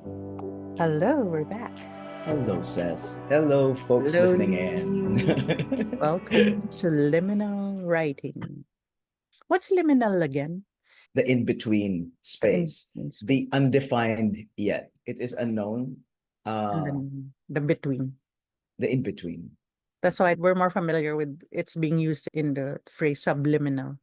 Hello, we're back. Hello, Ces. Hello, folks Hello, listening Lee. in. Welcome to Liminal Writing. What's liminal again? The in-between The in, space, in space the undefined yet. It is unknown. and Uh, then the between. the in-between. That's why we're more familiar with it's being used in the phrase subliminal.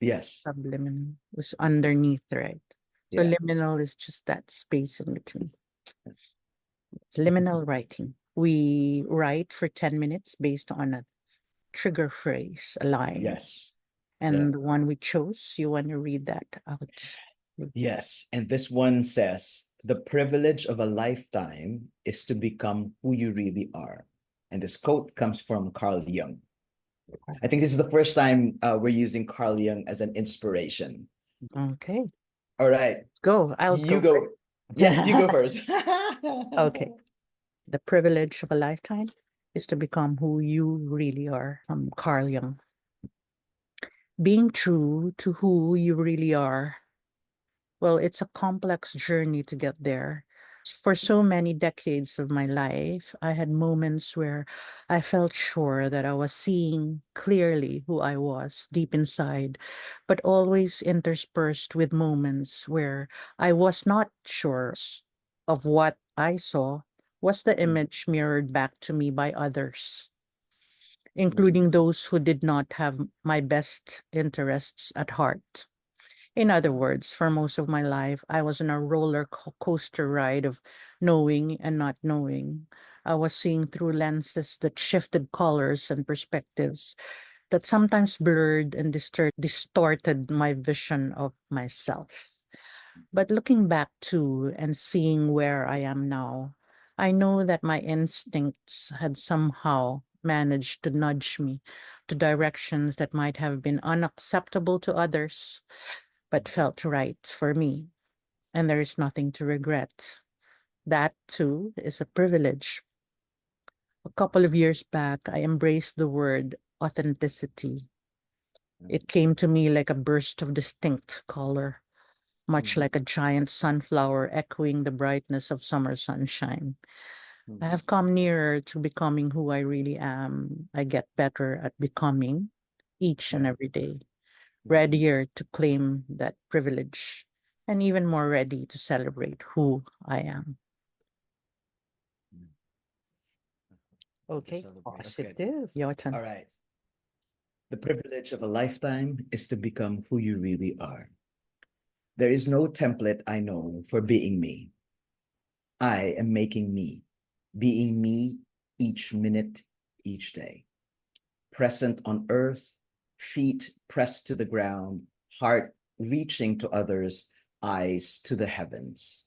Yes. Subliminal was underneath, right? So Yeah. liminal is just that space in between. It's liminal writing. We write for 10 minutes based on a trigger phrase, a line. Yes. Yeah. And the one we chose, you want to read that out. Yes. And this one says the privilege of a lifetime is to become who you really are. And this quote comes from Carl Jung. I think this is the first time we're using Carl Jung as an inspiration. Okay, All right. let's go. I'll You go go. Yes, you go first. first. Okay. The privilege of a lifetime is to become who you really are, from Carl Jung. Being true to who you really are, well, it's a complex journey to get there. For so many decades of my life, I had moments where I felt sure that I was seeing clearly who I was deep inside, but always interspersed with moments where I was not sure of what I saw was the image mirrored back to me by others, including those who did not have my best interests at heart. In other words, for most of my life, I was on a coaster ride of knowing and not knowing. I was seeing through lenses that shifted colors and perspectives that sometimes blurred and distorted my vision of myself. But looking back to and seeing where I am now, I know that my instincts had somehow managed to nudge me to directions that might have been unacceptable to others but felt right for me. And there is nothing to regret. That too is a privilege. A couple of years back, I embraced the word authenticity. It came to me like a burst of distinct color, much like a giant sunflower echoing the brightness of summer sunshine. I have come nearer to becoming who I really am. I get better at becoming each and every day, readier to claim that privilege, and even more ready to celebrate who I am. To Okay, celebrate. That's good. positive. Your All turn. right. The privilege of a lifetime is to become who you really are. There is no template I know for being me. I am making me, being me each minute, each day. Present on earth, feet pressed to the ground, heart reaching to others, eyes to the heavens.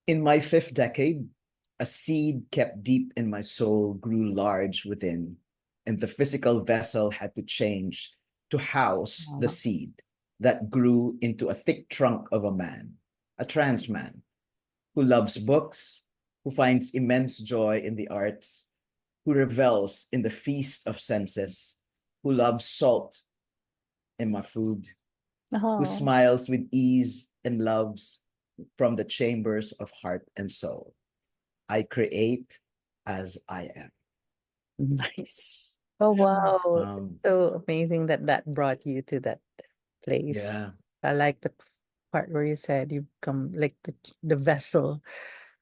In my fifth decade, a seed kept deep in my soul grew large within, and the physical vessel had to change to house the Uh, seed that grew into a thick trunk of a man, a trans man, who loves books, who finds immense joy in the arts, who revels in the feast of senses, who loves salt in my food, who Oh, smiles with ease and loves from the chambers of heart and soul. I create as I am. nice. Oh, wow. It's Um, so amazing that that brought you to that place. yeah. I like the part where you said you become like the vessel,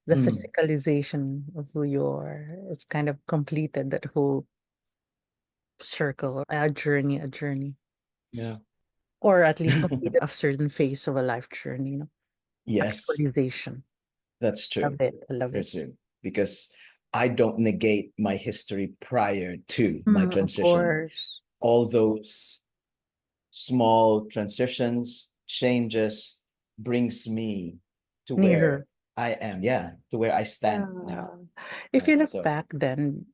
the Mm, physicalization of who you are. It's kind of completed that whole circle, a journey, yeah. or at least completed a certain phase of a life journey, Yes, actualization. that's Love true. it. I love it. That's true. Because I don't negate my history prior to my Of transition. course. All those small transitions, changes brings me to Neither. where I am. Yeah, to where I stand now. Yeah. If you Right. look So back then,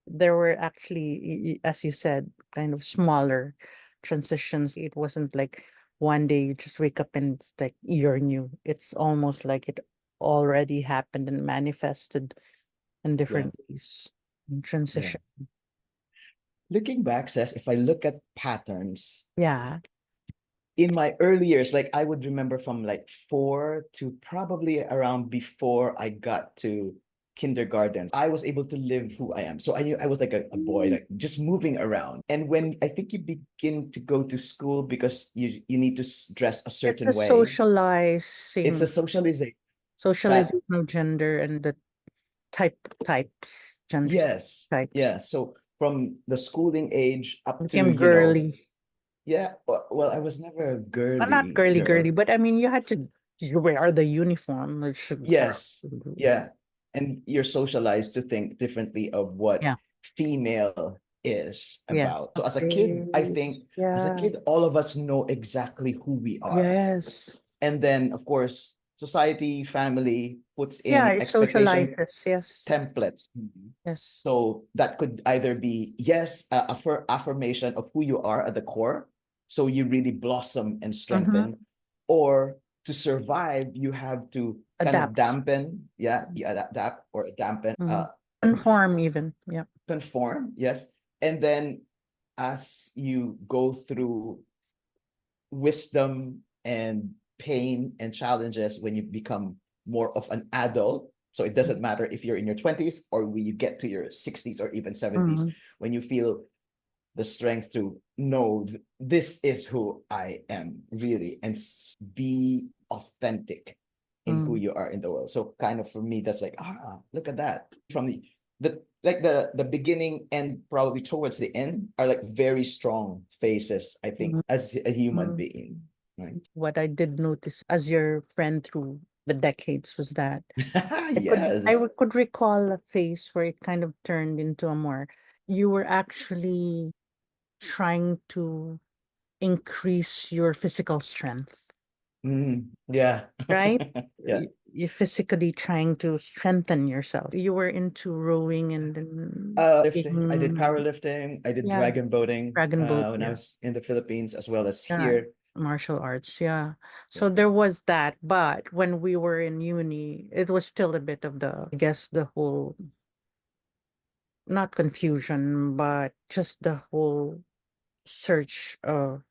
there were actually, as you said, kind of smaller transitions. It wasn't like one day you just wake up and it's like you're new. It's almost like it already happened and manifested in yeah, different ways. yeah. Transition. Looking back says if I look at patterns, Yeah. in my early years, like I would remember from like 4 to probably around before I got to kindergarten, I was able to live who I am. So I knew I was like a boy, like just moving around. And when I think you begin to go to school because you need to dress a It's certain a way, it's a socializing, socialization that, socialization of gender and the types, gender yes, types. yeah. So from the schooling age up to, Became girly. yeah, well, I was never Well, not girly girly girl. girly, but I mean you had to, you wear the uniform. It should have. Yes. Yeah. And you're socialized to think differently of what Yeah. female is Yes. about. So as a kid, I Face. think as a Yeah. kid, all of us know exactly who we are. Yes. And then, of course, society, family puts Yeah, in it expectation socializes. Yes. templates. Yes. So that could either be, yes, affirmation of who you are at the core. So you really blossom and Mm-hmm. strengthen. Or to survive, you have to kind of Adapt. dampen, yeah, adapt or dampen, Mm. Conform even. Yeah. conform, yes. And then as you go through wisdom and pain and challenges when you become more of an adult. So it doesn't matter if you're in your 20s or when you get to your 60s or even 70s, Mm. when you feel the strength to know this is who I am really and be authentic in who Mm. you are in the world. So kind of for me, that's like, look at that. From the beginning and probably towards the end are like very strong phases, I think, Mm. as a human Mm. being. Right. What I did notice as your friend through the decades was that Yes. could recall a phase where it kind of turned into a more, you were actually trying to increase your physical strength, Yeah. right? Yeah. You're physically trying to strengthen yourself. You were into rowing and then Lifting. I did taking, powerlifting. I did yeah, dragon boating dragon boat, when I yeah, was in the Philippines as well as yeah, here. martial arts, yeah. Yeah. So there was that, but when we were in uni, it was still a bit of the, I guess, the whole, not confusion, but just the whole search of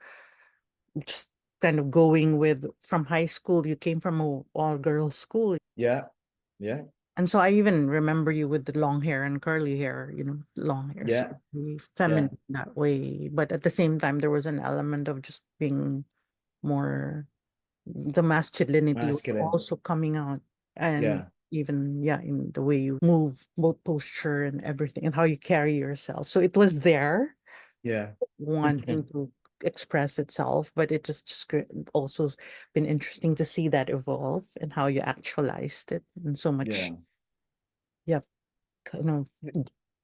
just kind of going with, from high school, you came from a all girls school. Yeah. Yeah. And so I even remember you with the long hair and curly hair, long hair. So Yeah. very Yeah. feminine that way. But at the same time, there was an element of just being more, the masculinity was Masculine. also coming out. And Yeah. even, yeah, in the way you move, both posture and everything, and how you carry yourself. So it was there, Yeah. wanting to express itself, but it just also been interesting to see that evolve and how you actualized it and so much, Yeah. yeah, kind of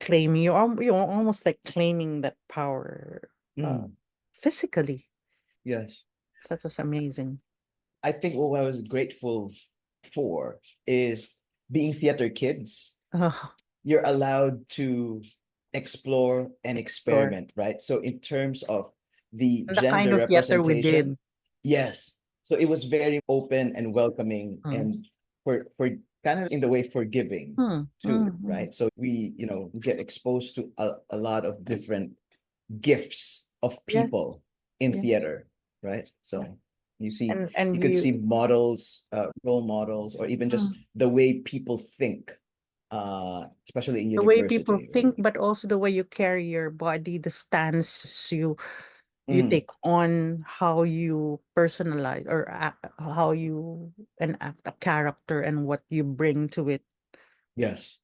claiming, you're almost like claiming that power Mm. physically. Yes. So that was amazing. I think what I was grateful for is being theater kids. Oh, You're allowed to explore and explore. experiment, right? So in terms of the And the kind gender of theater we representation, did. yes. So it was very open and welcoming Mm. and for kind of in the way forgiving Mm, too, mm, mm. right? So we, get exposed to a lot of different gifts of Yes, people in yes. theater, right? So And you could see you, models, role models, or even just mm, the way people think, especially in the way people university, right? think, but also the way you carry your body, the stance you Mm, take on, how you personalize or how you enact a character and what you bring to it, yes.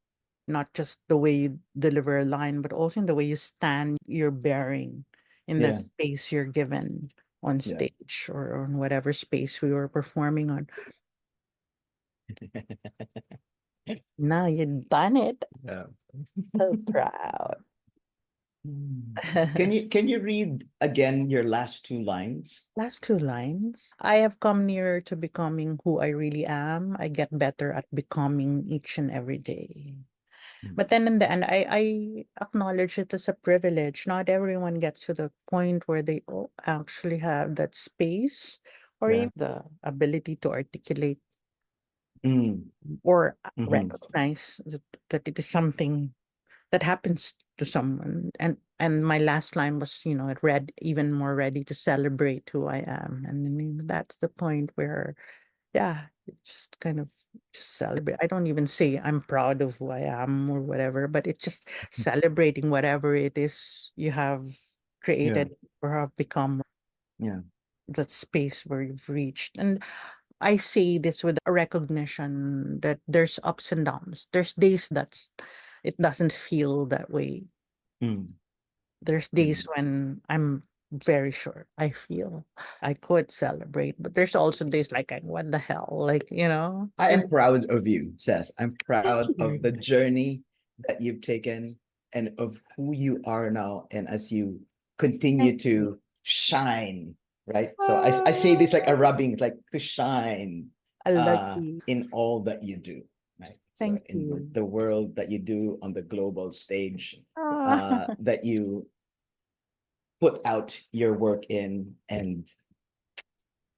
not just the way you deliver a line, but also in the way you stand, your bearing in the Yeah. space you're given on Yeah. stage or on whatever space we were performing on. Now you've done it. Yeah. So proud. Can you read again your last two lines? Last two lines. I have come nearer to becoming who I really am. I get better at becoming each and every day. Mm. But then in the end, I acknowledge it as a privilege. Not everyone gets to the point where they actually have that space or Yeah. even the ability to articulate Mm. or Hmm. recognize that it is something that happens to someone. And my last line was, it read even more ready to celebrate who I am. And I mean, that's the point where, yeah, it's just kind of just celebrate. I don't even say I'm proud of who I am or whatever, but it's just celebrating whatever it is you have created or have become, Yeah. that space where you've reached. And I say this with a recognition that there's ups and downs. There's days that it doesn't feel that way. Mm. There's days when I'm very sure I feel I could celebrate, but there's also days like, what the hell? Like, I and am proud of you, Seth. I'm thank proud of the you. journey that you've taken and of who you are now. And as you continue Thank you. to shine, right? So I say this like a rubbing, like to shine I love you. in all that you do, right? So Thank in you. the world that you do on the global stage, Ah, that you put out your work in and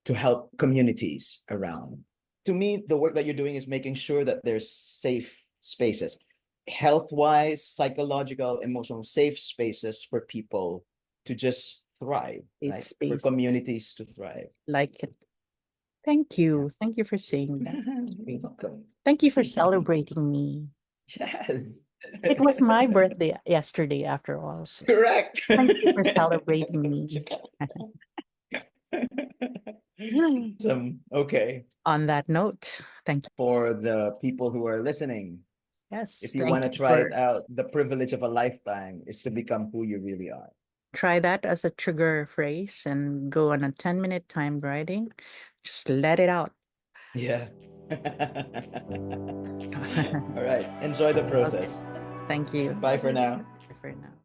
to help communities around. To me, the work that you're doing is making sure that there's safe spaces, health-wise, psychological, emotional, safe spaces for people to just thrive, it's right? For space. communities to thrive. Like it. Thank Yeah. you. Thank you for saying that. You're welcome. Thank you for celebrating me. Yes. It was my birthday yesterday, after all. So Correct. thank you for celebrating me. Some okay. On that note, thank you. For the people who are listening, Yes, if you thank want to you try it for out, the privilege of a lifetime is to become who you really are. try that as a trigger phrase and go on a 10-minute time writing. Just let it out. Yeah. All right. Enjoy the Okay. process. Thank you. Bye for now. For now.